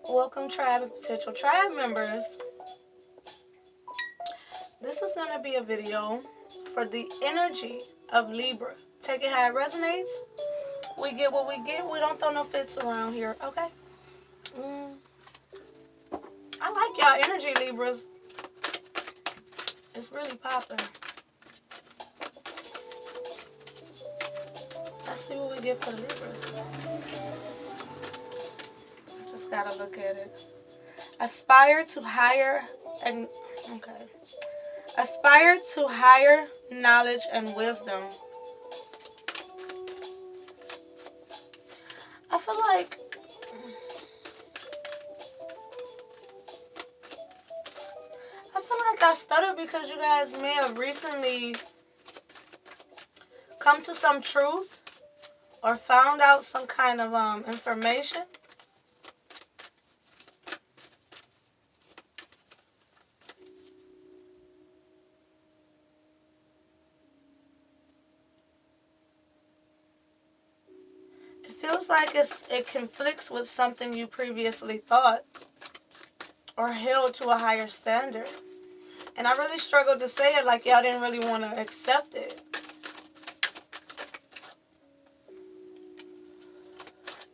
Welcome, tribe and potential tribe members. This is going to be a video for the energy of Libra. Take it how it resonates. We get what we get. We don't throw no fits around here, okay? I like y'all energy, Libras. It's really popping. Let's see what we get for the Libras. I just gotta look at it. Aspire to higher and okay. Aspire to higher knowledge and wisdom. I feel like I stutter because you guys may have recently come to some truth or found out some kind of information. It feels like it conflicts with something you previously thought or held to a higher standard. And I really struggled to say it, like y'all didn't really want to accept it.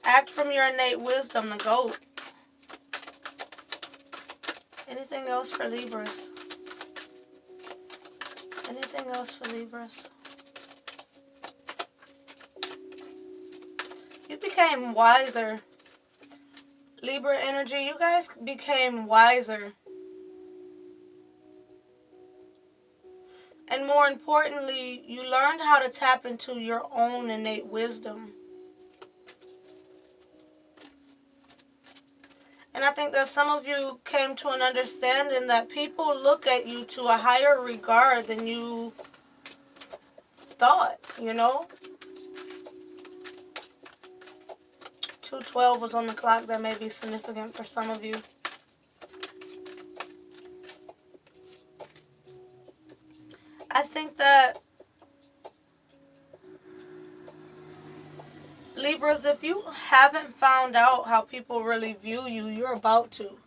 Act from your innate wisdom, the GOAT. Anything else for Libras? Anything else for Libras? You became wiser. Libra energy, you guys became wiser. And more importantly, you learned how to tap into your own innate wisdom. And I think that some of you came to an understanding that people look at you to a higher regard than you thought, you know? 2:12 was on the clock. That may be significant for some of you. I think that Libras, if you haven't found out how people really view you, you're about to.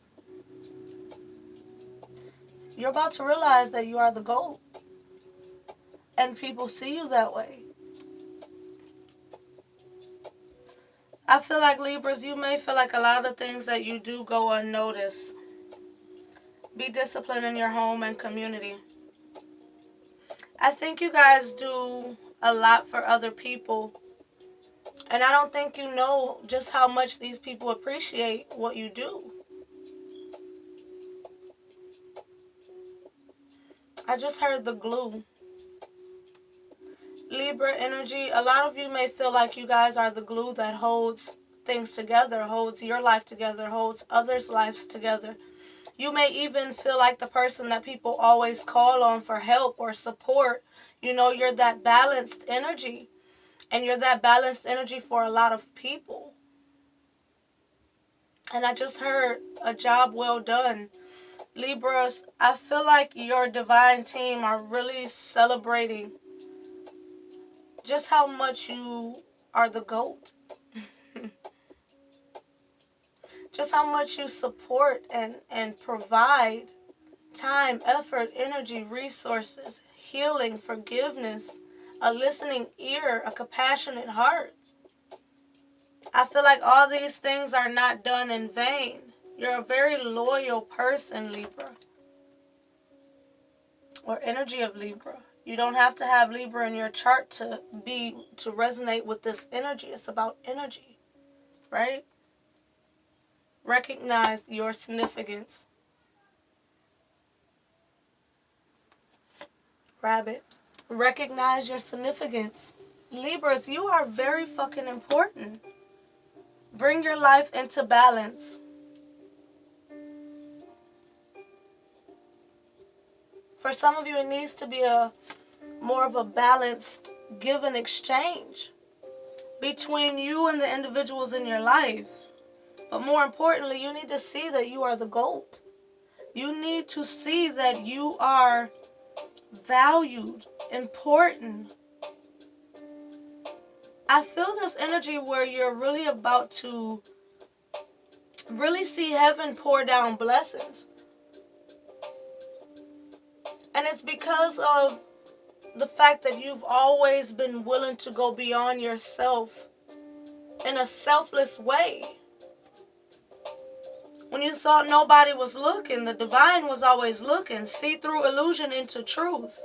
You're about to realize that you are the GOAT. And people see you that way. I feel like Libras, you may feel like a lot of things that you do go unnoticed. Be disciplined in your home and community. I think you guys do a lot for other people. And I don't think you know just how much these people appreciate what you do. I just heard the glue. Libra energy, a lot of you may feel like you guys are the glue that holds things together, holds your life together, holds others' lives together. You may even feel like the person that people always call on for help or support. You know, you're that balanced energy. And you're that balanced energy for a lot of people. And I just heard a job well done. Libras, I feel like your divine team are really celebrating just how much you are the GOAT. Just how much you support and provide time, effort, energy, resources, healing, forgiveness, a listening ear, a compassionate heart. I feel like all these things are not done in vain. You're a very loyal person, Libra. Or energy of Libra. You don't have to have Libra in your chart to resonate with this energy. It's about energy, right? Recognize your significance. Rabbit. Recognize your significance. Libras, you are very fucking important. Bring your life into balance. For some of you, it needs to be more of a balanced give and exchange between you and the individuals in your life. But more importantly, you need to see that you are the GOAT. You need to see that you are valued, important. I feel this energy where you're really about to really see heaven pour down blessings. And it's because of the fact that you've always been willing to go beyond yourself in a selfless way. When you thought nobody was looking, the divine was always looking. See through illusion into truth.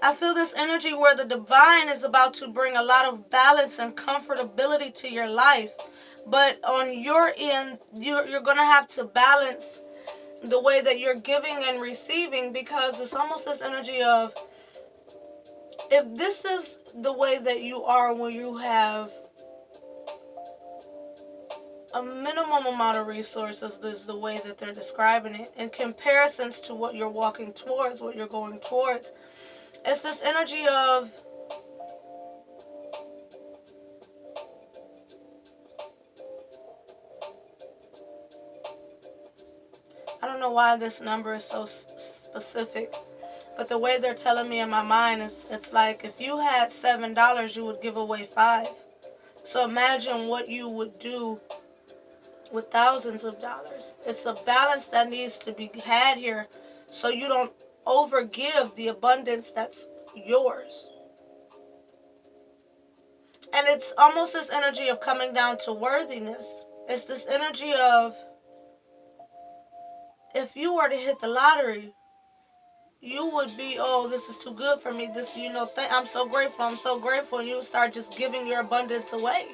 I feel this energy where the divine is about to bring a lot of balance and comfortability to your life. But on your end, you're going to have to balance the way that you're giving and receiving, because it's almost this energy of, if this is the way that you are when you have a minimum amount of resources, is the way that they're describing it, in comparisons to what you're walking towards, what you're going towards. It's this energy of, I don't know why this number is so specific, but the way they're telling me in my mind is, it's like if you had $7, you would give away 5. So imagine what you would do with thousands of dollars. It's a balance that needs to be had here, so you don't overgive the abundance that's yours. And it's almost this energy of coming down to worthiness. It's this energy of, if you were to hit the lottery, you would be, oh, this is too good for me. This, I'm so grateful. I'm so grateful. And you would start just giving your abundance away.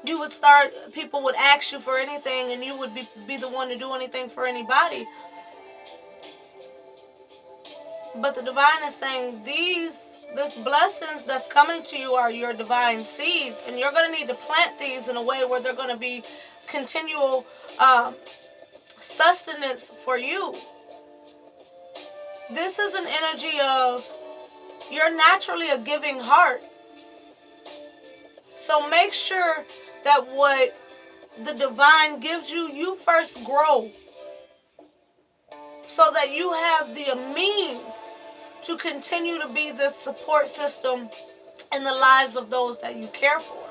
You would start, people would ask you for anything, and you would be the one to do anything for anybody. But the divine is saying, this blessings that's coming to you are your divine seeds, and you're going to need to plant these in a way where they're going to be continual sustenance for you. This is an energy of, you're naturally a giving heart. So make sure that what the divine gives you, you first grow, so that you have the means to continue to be the support system in the lives of those that you care for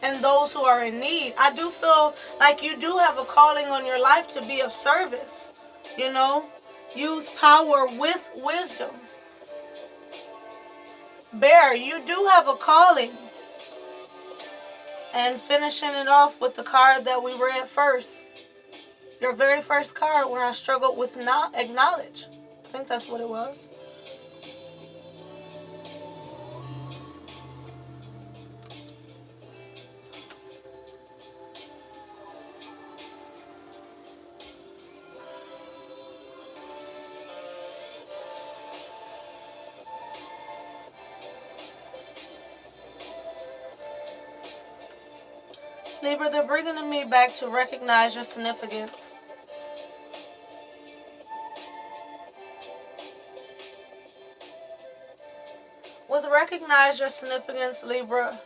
and those who are in need. I do feel like you do have a calling on your life to be of service. Use power with wisdom. Bear, you do have a calling. And finishing it off with the card that we read first. Your very first card, where I struggled with not acknowledge. I think that's what it was. Libra, they're bringing me back to recognize your significance. With recognize your significance, Libra,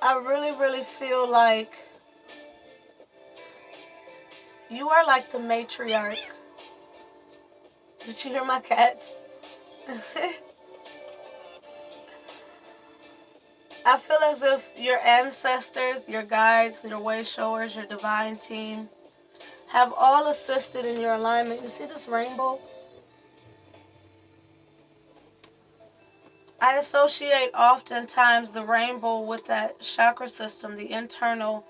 I really, really feel like you are like the matriarch. Did you hear my cats? I feel as if your ancestors, your guides, your way showers, your divine team have all assisted in your alignment. You see this rainbow? I associate oftentimes the rainbow with that chakra system, the internal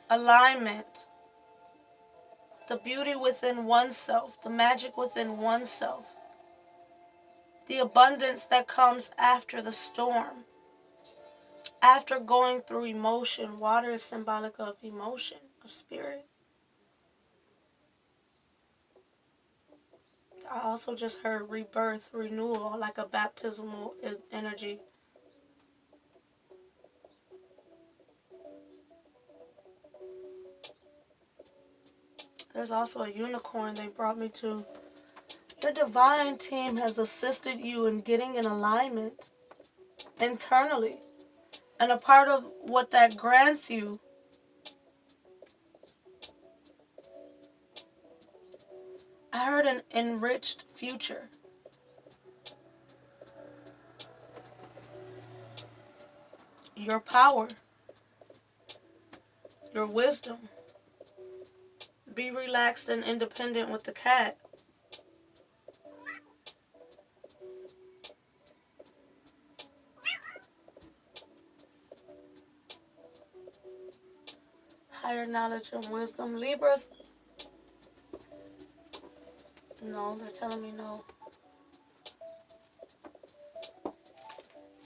alignment, the beauty within oneself, the magic within oneself, the abundance that comes after the storm, after going through emotion. Water is symbolic of emotion, of spirit. I also just heard rebirth, renewal, like a baptismal energy. There's also a unicorn they brought me to. Your divine team has assisted you in getting in alignment internally. And a part of what that grants you I heard an enriched future. your power, your wisdom. Be relaxed and independent with the cat. Higher knowledge and wisdom. Libras, no, they're telling me no.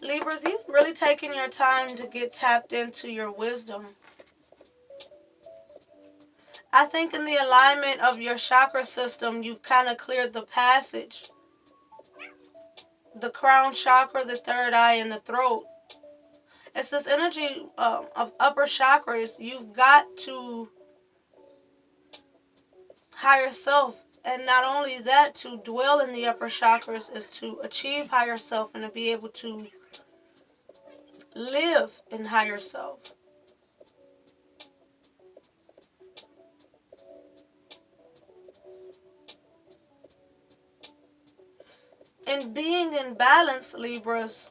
Libras, you've really taken your time to get tapped into your wisdom. I think in the alignment of your chakra system, you've kind of cleared the passage. The crown chakra, the third eye, and the throat. It's this energy of upper chakras. You've got to higher self. And not only that, to dwell in the upper chakras is to achieve higher self and to be able to live in higher self. In being in balance, Libras,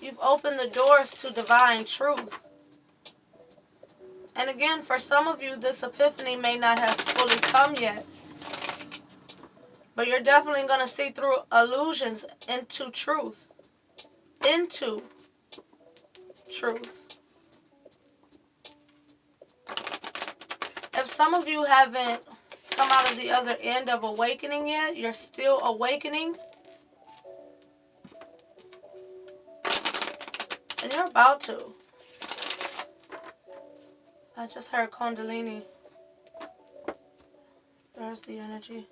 you've opened the doors to divine truth. And again, for some of you, this epiphany may not have fully come yet. But you're definitely going to see through illusions into truth. Into truth. If some of you haven't come out of the other end of awakening yet, you're still awakening. And you're about to. I just heard Kundalini. There's the energy.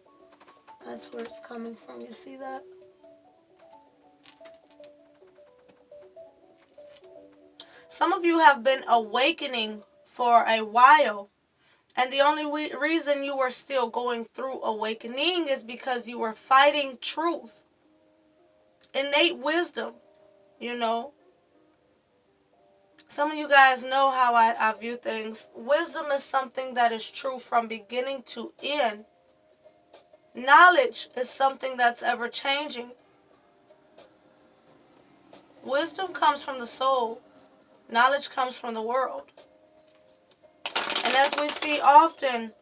That's where it's coming from. You see that? Some of you have been awakening for a while. And the only reason you were still going through awakening is because you were fighting truth. Innate wisdom, you know. Some of you guys know how I view things. Wisdom is something that is true from beginning to end. Knowledge is something that's ever changing. Wisdom comes from the soul. Knowledge comes from the world. And as we see often,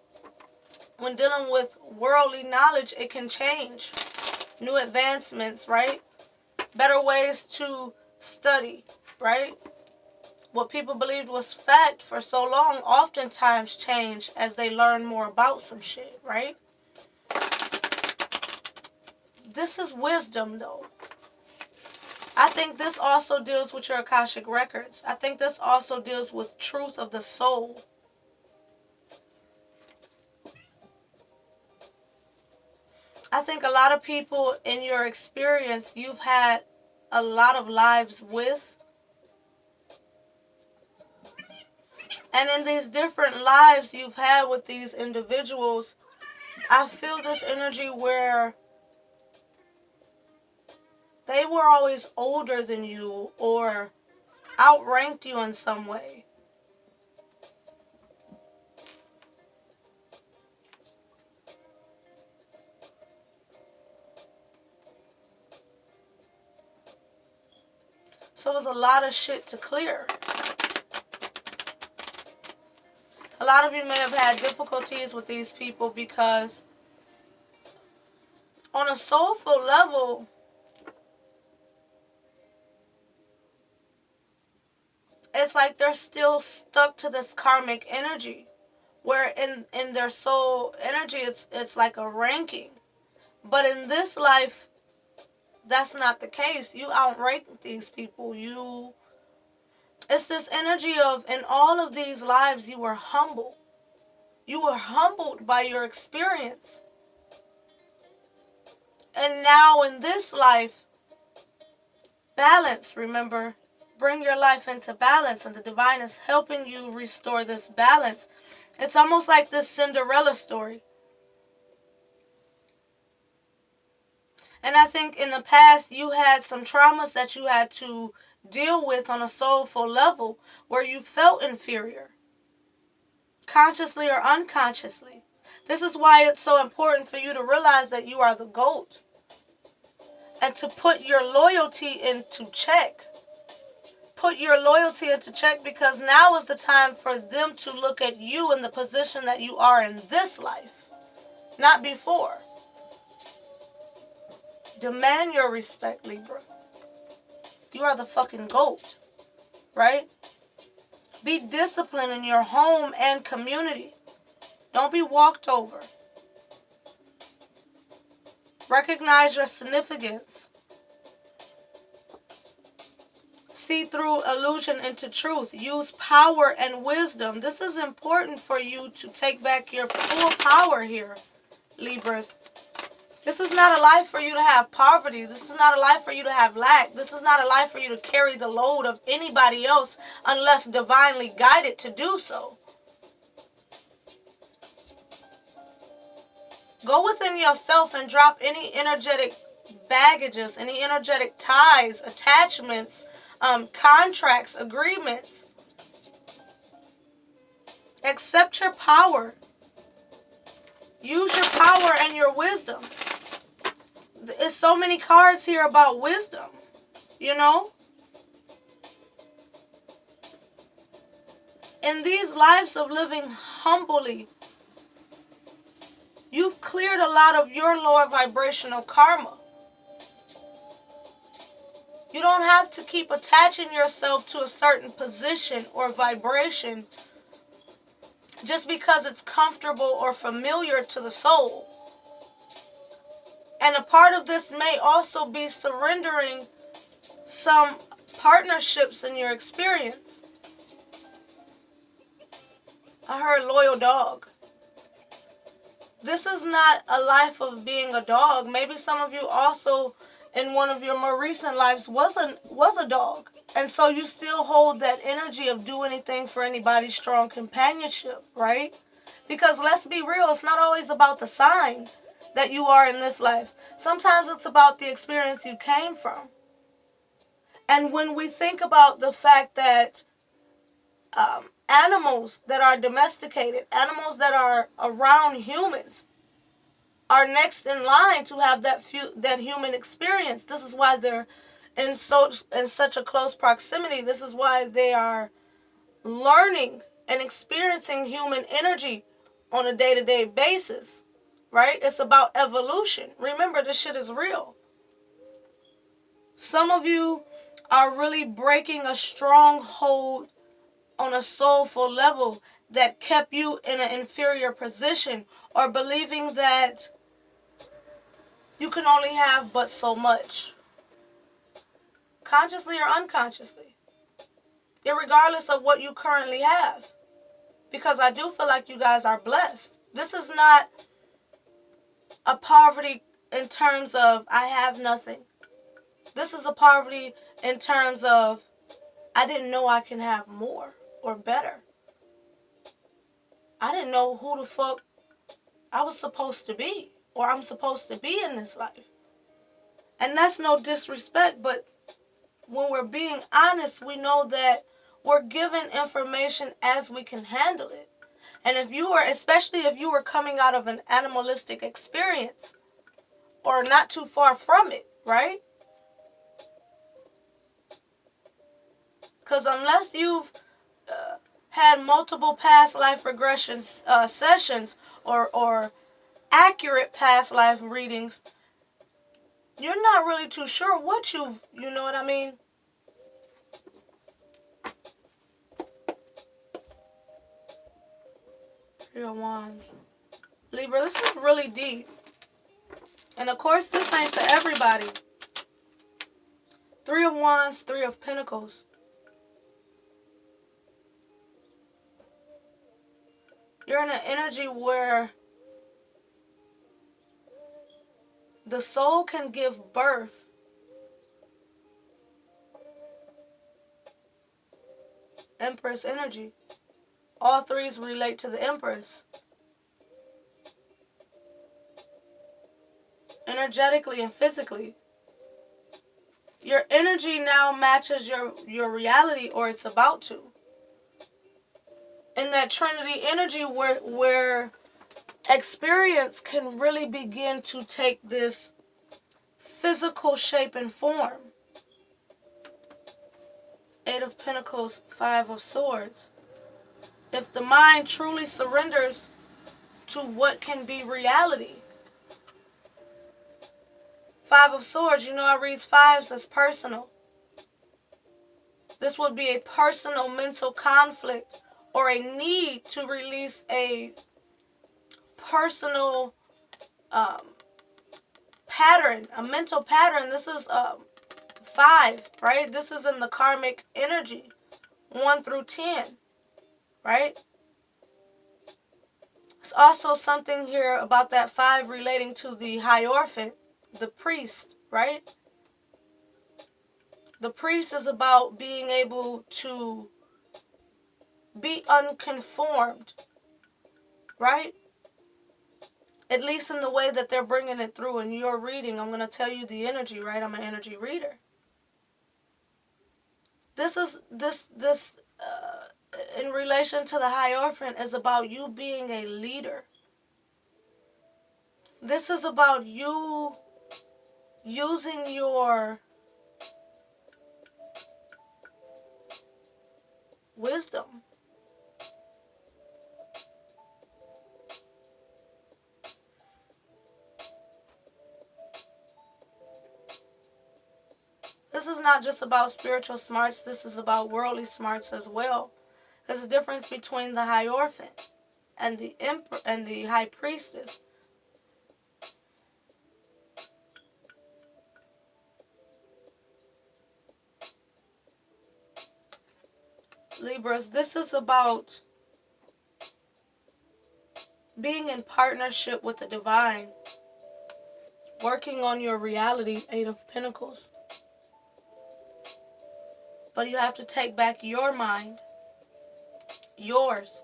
when dealing with worldly knowledge, it can change. New advancements, right? Better ways to study, right? What people believed was fact for so long oftentimes change as they learn more about some shit, right? This is wisdom, though. I think this also deals with your Akashic records. I think this also deals with truth of the soul. I think a lot of people in your experience, you've had a lot of lives with. And in these different lives you've had with these individuals, I feel this energy where they were always older than you or outranked you in some way. So there's a lot of shit to clear. A lot of you may have had difficulties with these people because on a soulful level, it's like they're still stuck to this karmic energy. Where in their soul energy, it's like a ranking. But in this life, that's not the case. You outrank these people. It's this energy of, in all of these lives, you were humble. You were humbled by your experience. And now in this life, balance, remember, bring your life into balance, and the divine is helping you restore this balance. It's almost like this Cinderella story. And I think in the past you had some traumas that you had to deal with on a soulful level where you felt inferior, consciously or unconsciously. This is why it's so important for you to realize that you are the GOAT and to put your loyalty into check. put your loyalty into check, because now is the time for them to look at you in the position that you are in this life, not before. Demand your respect, Libra. You are the fucking GOAT, right? Be disciplined in your home and community. Don't be walked over. Recognize your significance. See through illusion into truth. Use power and wisdom. This is important for you to take back your full power here, Libras. This is not a life for you to have poverty. This is not a life for you to have lack. This is not a life for you to carry the load of anybody else unless divinely guided to do so. Go within yourself and drop any energetic baggages, any energetic ties, attachments, contracts, agreements. Accept your power. Use your power and your wisdom. There's so many cards here about wisdom, you know? In these lives of living humbly, you've cleared a lot of your lower vibrational karma. You don't have to keep attaching yourself to a certain position or vibration just because it's comfortable or familiar to the soul. And a part of this may also be surrendering some partnerships in your experience. I heard loyal dog. This is not a life of being a dog. Maybe some of you also in one of your more recent lives was a dog. And so you still hold that energy of do anything for anybody's strong companionship, right? Because let's be real, it's not always about the sign that you are in this life. Sometimes it's about the experience you came from. And when we think about the fact that animals that are domesticated, animals that are around humans, are next in line to have that human experience. This is why they're in such a close proximity. This is why they are learning and experiencing human energy on a day-to-day basis, right? It's about evolution. Remember, this shit is real. Some of you are really breaking a stronghold on a soulful level that kept you in an inferior position, or believing that you can only have but so much, consciously or unconsciously, irregardless of what you currently have. Because I do feel like you guys are blessed. This is not a poverty in terms of I have nothing. This is a poverty in terms of I didn't know I can have more or better. I didn't know who the fuck I was supposed to be, or I'm supposed to be in this life. And that's no disrespect, but when we're being honest, we know that we're given information as we can handle it. And if you were, especially if you were coming out of an animalistic experience, or not too far from it, right? Because unless you've had multiple past life regression sessions or accurate past life readings, you're not really too sure what you know what I mean? Three of Wands. Libra, this is really deep. And of course, this ain't for everybody. Three of Wands, Three of Pentacles. You're in an energy where the soul can give birth Empress energy. All threes relate to the Empress. Energetically and physically. Your energy now matches your reality, or it's about to. In that Trinity energy where experience can really begin to take this physical shape and form. Eight of Pentacles, Five of Swords. If the mind truly surrenders to what can be reality. Five of Swords, you know I read fives as personal. This would be a personal mental conflict or a need to release a personal pattern, a mental pattern. This is five, right? This is in the karmic energy, 1 through 10, right? It's also something here about that five relating to the Hierophant, the priest, right? The priest is about being able to be unconformed, right? At least in the way that they're bringing it through in your reading. I'm going to tell you the energy, right? I'm an energy reader. This in relation to the Hierophant is about you being a leader. This is about you using your wisdom. This is not just about spiritual smarts. This is about worldly smarts as well. There's a difference between the Hierophant and the Emperor and the High Priestess. Libras, this is about being in partnership with the divine, working on your reality, Eight of Pentacles. But you have to take back your mind, yours.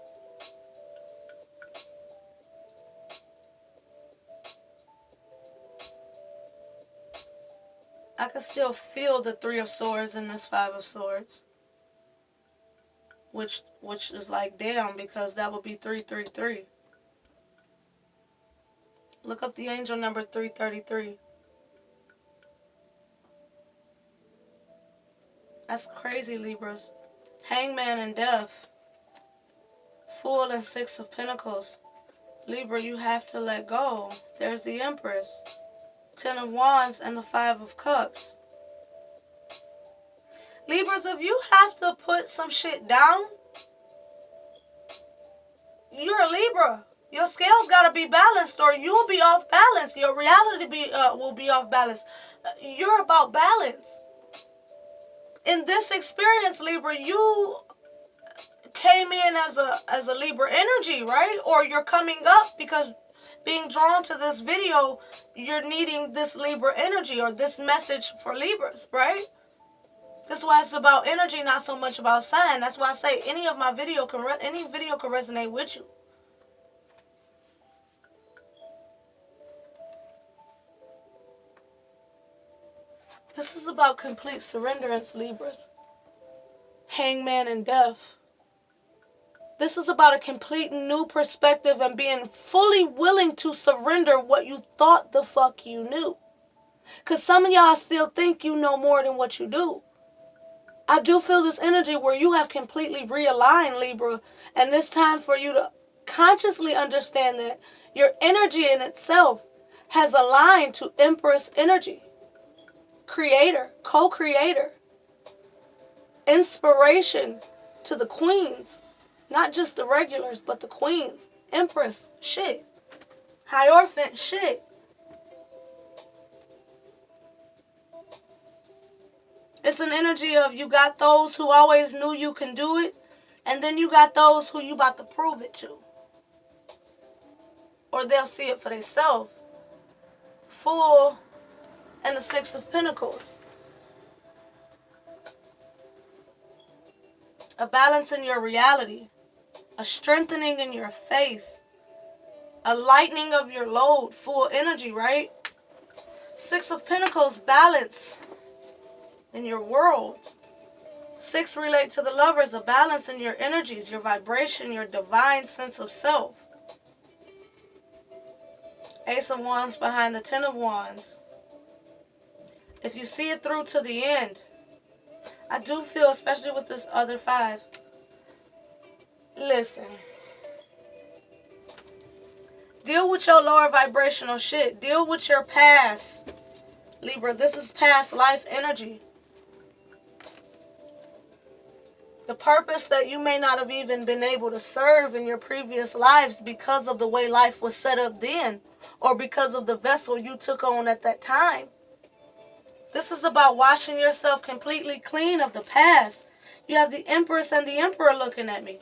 I can still feel the Three of Swords in this Five of Swords. Which is like damn, because that would be 333. Look up the angel number 333. That's crazy, Libras. Hangman and Death. Fool and Six of Pentacles. Libra, you have to let go. There's the Empress. Ten of Wands and the Five of Cups. Libras, if you have to put some shit down, you're a Libra. Your scales got to be balanced or you'll be off balance. Your reality will be off balance. You're about balance. In this experience, Libra, you came in as a Libra energy, right? Or you're coming up because being drawn to this video, you're needing this Libra energy or this message for Libras, right? That's why it's about energy, not so much about sign. That's why I say any video can resonate with you. This is about complete surrenderance, Libras. Hangman and Death. This is about a complete new perspective and being fully willing to surrender what you thought the fuck you knew. Because some of y'all still think you know more than what you do. I do feel this energy where you have completely realigned, Libra, and it's time for you to consciously understand that your energy in itself has aligned to Empress energy. Creator, co-creator, inspiration to the queens. Not just the regulars, but the queens. Empress, shit. Hierophant, shit. It's an energy of you got those who always knew you can do it, and then you got those who you about to prove it to. Or they'll see it for themselves. Fool and the Six of Pentacles. A balance in your reality. A strengthening in your faith. A lightening of your load. Full energy, right? Six of Pentacles, balance in your world. Six relate to the Lovers, a balance in your energies, your vibration, your divine sense of self. Ace of Wands behind the Ten of Wands. If you see it through to the end, I do feel, especially with this other 5. Listen. Deal with your lower vibrational shit. Deal with your past. Libra, this is past life energy. The purpose that you may not have even been able to serve in your previous lives because of the way life was set up then, or because of the vessel you took on at that time. This is about washing yourself completely clean of the past. You have the Empress and the Emperor looking at me.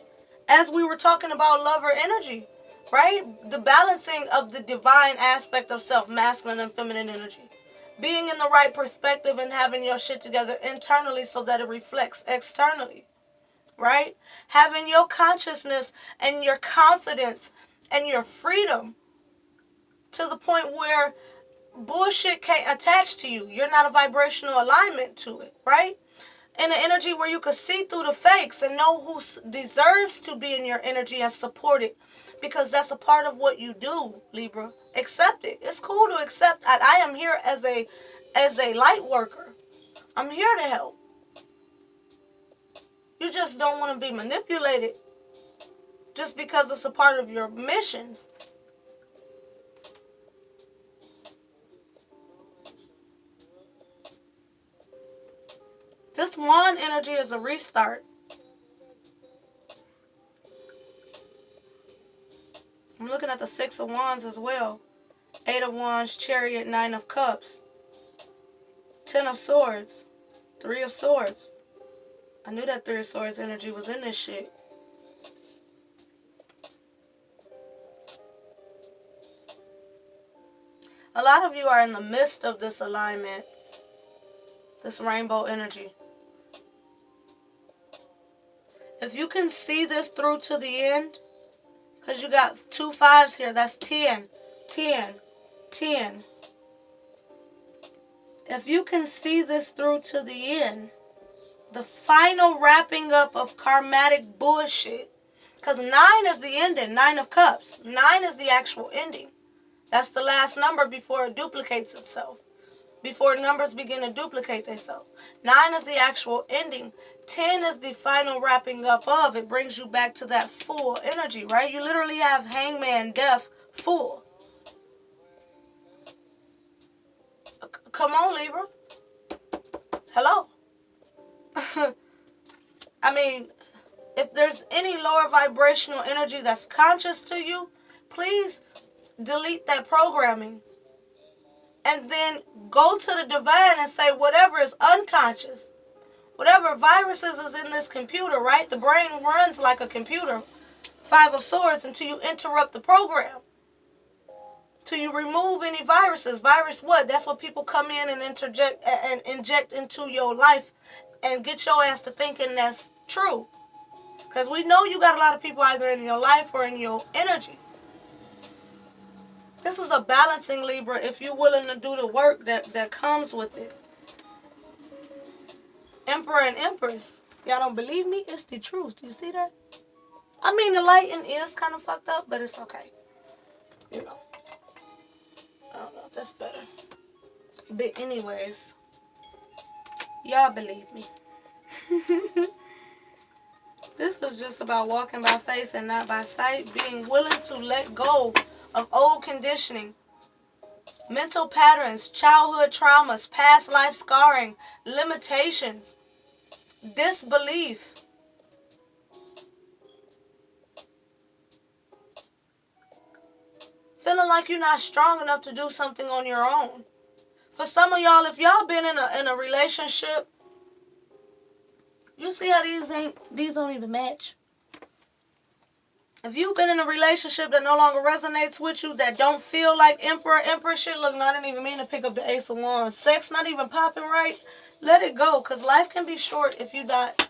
As we were talking about lover energy, right? The balancing of the divine aspect of self, masculine and feminine energy. Being in the right perspective and having your shit together internally so that it reflects externally. Right? Having your consciousness and your confidence and your freedom to the point where bullshit can't attach to you. You're not a vibrational alignment to it, right? In an energy where you can see through the fakes and know who deserves to be in your energy and support it, because that's a part of what you do, Libra. Accept it. It's cool to accept. I am here as a light worker. I'm here to help. You just don't want to be manipulated just because it's a part of your missions. This wand energy is a restart. I'm looking at the 6 of Wands as well. 8 of Wands, Chariot, 9 of Cups. 10 of Swords. 3 of Swords. I knew that 3 of Swords energy was in this shit. A lot of you are in the midst of this alignment. This rainbow energy. If you can see this through to the end, because you got 2 5s here, that's 10, 10, 10. If you can see this through to the end, the final wrapping up of karmatic bullshit, because 9 is the ending, 9 of Cups. 9 is the actual ending. That's the last number before it duplicates itself. Before numbers begin to duplicate themselves. 9 is the actual ending. 10 is the final wrapping up of. It brings you back to that full energy, right? You literally have Hangman, Death, full. Come on, Libra. Hello. I mean, if there's any lower vibrational energy that's conscious to you, please delete that programming. And then go to the divine and say whatever is unconscious, whatever viruses is in this computer, right? The brain runs like a computer. 5 of Swords until you interrupt the program. Till you remove any viruses. Virus what? That's what people come in and inject into your life and get your ass to thinking that's true. Because we know you got a lot of people either in your life or in your energy. This is a balancing, Libra, if you're willing to do the work that comes with it. Emperor and Empress. Y'all don't believe me? It's the truth. You see that? I mean, the lighting is kind of fucked up, but it's okay. You know. I don't know if that's better. But anyways, y'all believe me. This is just about walking by faith and not by sight. Being willing to let go of old conditioning, mental patterns, childhood traumas, past life scarring, limitations, disbelief. Feeling like you're not strong enough to do something on your own. For some of y'all, if y'all been in a relationship, you see how these don't even match. If you've been in a relationship that no longer resonates with you, that don't feel like Emperor, Empress shit, look, no, I didn't even mean to pick up the Ace of Wands. Sex not even popping right, let it go, because life can be short if you not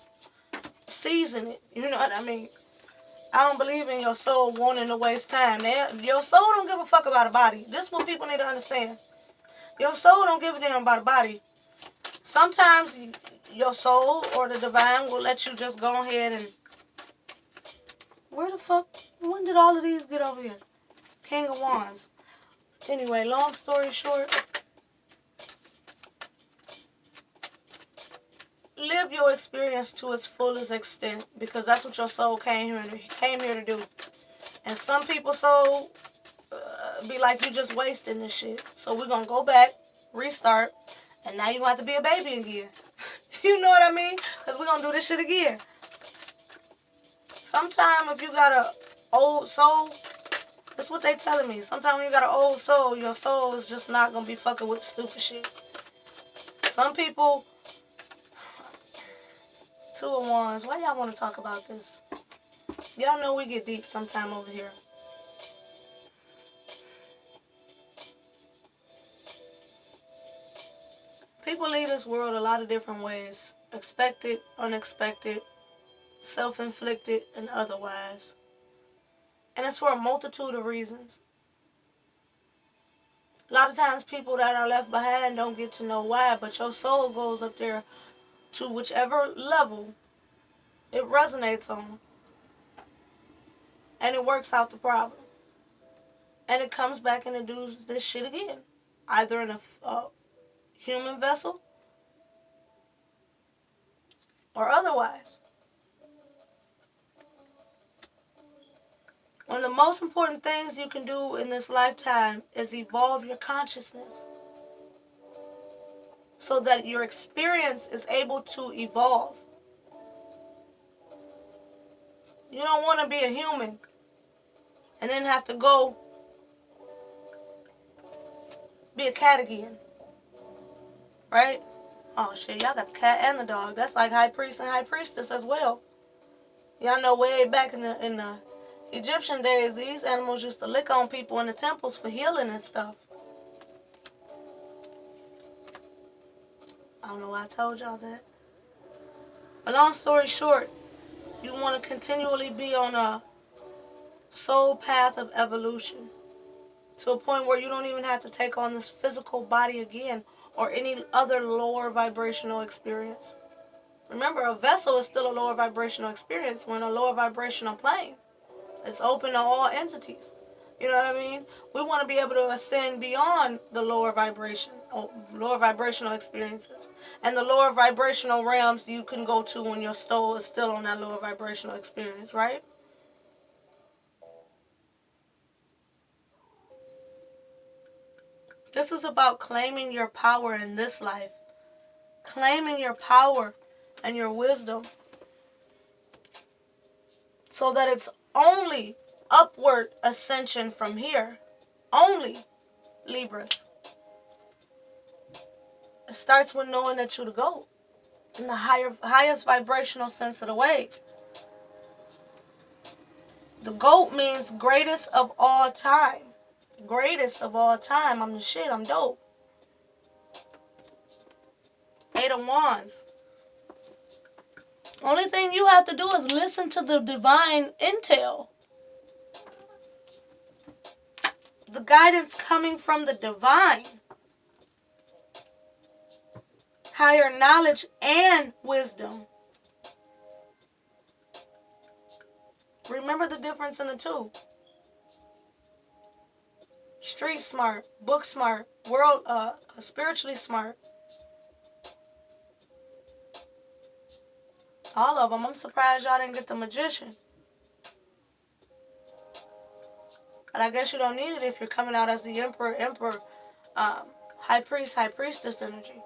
season it. You know what I mean? I don't believe in your soul wanting to waste time. Your soul don't give a fuck about a body. This is what people need to understand. Your soul don't give a damn about a body. Sometimes your soul or the divine will let you just go ahead and... Where the fuck? When did all of these get over here? King of Wands. Anyway, long story short. live your experience to its fullest extent, because that's what your soul came here to do. And some people's soul be like, you just wasting this shit. So we're gonna go back, restart, and now you gonna have to be a baby again. You know what I mean? Because we're gonna do this shit again. Sometimes if you got a old soul, that's what they telling me. Sometimes when you got an old soul, your soul is just not gonna be fucking with stupid shit. Some people, 2 of Wands, why y'all want to talk about this? Y'all know we get deep sometime over here. People leave this world a lot of different ways. Expected, unexpected, self-inflicted, and otherwise. And it's for a multitude of reasons. A lot of times people that are left behind don't get to know why, but your soul goes up there to whichever level it resonates on. And it works out the problem. And it comes back and it does this shit again. Either in a human vessel or otherwise. One of the most important things you can do in this lifetime is evolve your consciousness so that your experience is able to evolve. You don't want to be a human and then have to go be a cat again. Right? Oh shit, y'all got the cat and the dog. That's like high priest and high priestess as well. Y'all know way back in the Egyptian days, these animals used to lick on people in the temples for healing and stuff. I don't know why I told y'all that. But long story short, you want to continually be on a soul path of evolution to a point where you don't even have to take on this physical body again or any other lower vibrational experience. Remember, a vessel is still a lower vibrational experience. We're in a lower vibrational plane. It's open to all entities. You know what I mean? We want to be able to ascend beyond the lower vibrational experiences. And the lower vibrational realms you can go to when your soul is still on that lower vibrational experience, right? This is about claiming your power in this life. Claiming your power and your wisdom. So that it's only upward ascension from here. Only, Libras. It starts with knowing that you're the GOAT. In the highest vibrational sense of the wave. The GOAT means greatest of all time. Greatest of all time. I'm the shit. I'm dope. 8 of Wands. Only thing you have to do is listen to the divine intel. The guidance coming from the divine. Higher knowledge and wisdom. Remember the difference in the two. Street smart, book smart, spiritually smart. All of them. I'm surprised y'all didn't get the magician. But I guess you don't need it if you're coming out as the emperor, high priest, high priestess energy.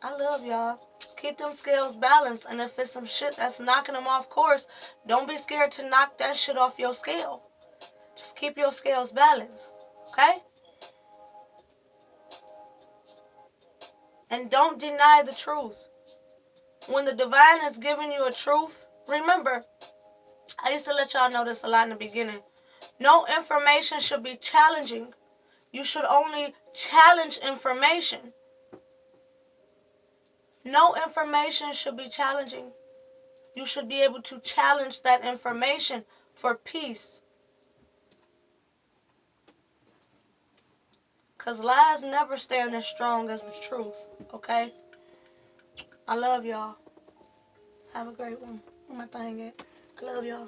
I love y'all. Keep them scales balanced. And if it's some shit that's knocking them off course, don't be scared to knock that shit off your scale. Just keep your scales balanced. Okay? And don't deny the truth. When the divine has given you a truth, remember, I used to let y'all know this a lot in the beginning. No information should be challenging. You should only challenge information. No information should be challenging. You should be able to challenge that information for peace. Because lies never stand as strong as the truth. Okay? I love y'all. Have a great one. Where my thing at? I love y'all.